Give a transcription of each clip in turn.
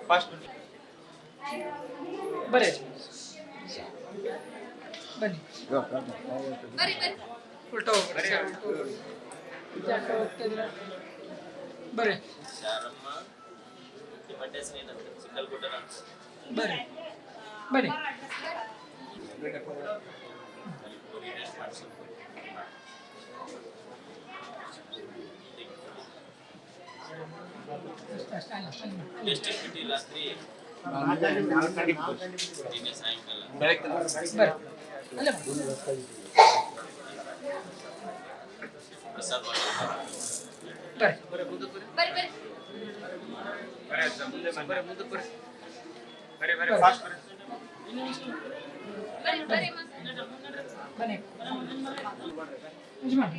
Fast ಬರ್ರಿ ಬನ್ನಿ ಉಲ್ಟಾ ಹೋಗ್ಬಿಡಿ ಜಾಟ ಹೋಗ್ತಿದ್ರ ಬರ್ರಿ ಬರ್ರಿ ಬನ್ನಿ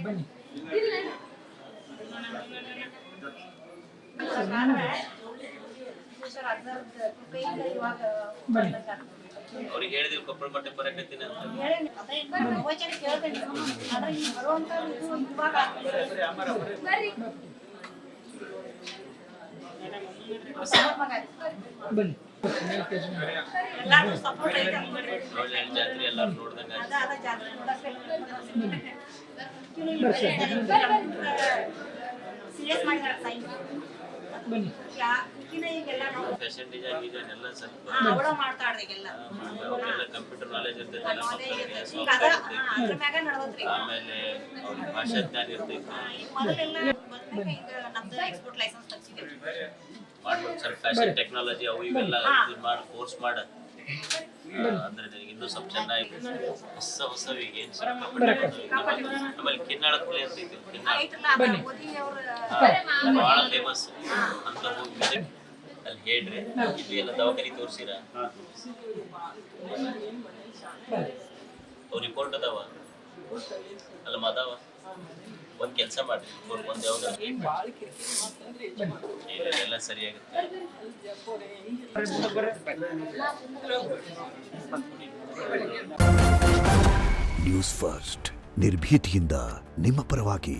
ಬನ್ನಿ ಅವ್ರಿಗೆ ಹೇಳಿದ್ವಿ ಕೊಪ್ಪಳ ಮಟ್ಟ ಬರಕತ್ತೀನಿ ಅಂತ ಬನ್ನಿ ಜಾತ್ರೆ ಎಲ್ಲಾರು ನೋಡ್ದಂಗ ಬನ್ನಿ ಫ್ಯಾಷನ್ ಡಿಸೈನ್ ಎಲ್ಲ ಸ್ವಲ್ಪ ಕಂಪ್ಯೂಟರ್ ನಾಲೆಜ್ ಇರ್ತೈತಿ ಆಮೇಲೆ ಅವ್ರಿಗೆ ಭಾಷಾ ಜ್ಞಾನ ಇರ್ತೈತಿ ಮಾಡ್ಬೋದು ಸ್ವಲ್ಪ ಫ್ಯಾಷನ್ ಟೆಕ್ನಾಲಜಿ ಅವು ಇವೆಲ್ಲ ಕೋರ್ಸ್ ಮಾಡ ಅಂದ್ರೆ ಇನ್ನೂ ಸ್ವಲ್ಪ ಚೆನ್ನಾಗಿ ಹೊಸವಿ ಏನ್ ಆಮೇಲೆ ಕಿನ್ನಾಳ ಕುಳಿ ಅಂತೈತಿ ಬಹಳ ಫೇಮಸ್ ಅಂತ ಹೋಗಿ ಅಲ್ಲಿ ಹೇಳ್ರಿ ಇಲ್ಲಿ ಎಲ್ಲ ದವಾಖಾನಿ ತೋರ್ಸಿರ ಅವ್ ರಿಪೋರ್ಟ್ ಅದಾವ ಅಲ್ಲ ಅದಾವ ಒಂದ್ ಕೆಲಸ ಮಾಡ್ರಿ ಒಂದ್ ಯಾವಾಗ ಎಲ್ಲ ಸರಿಯಾಗುತ್ತೆ ನ್ಯೂಸ್ ಫಸ್ಟ್ ನಿರ್ಭೀತಿಯಿಂದ ನಿಮ್ಮ ಪರವಾಗಿ.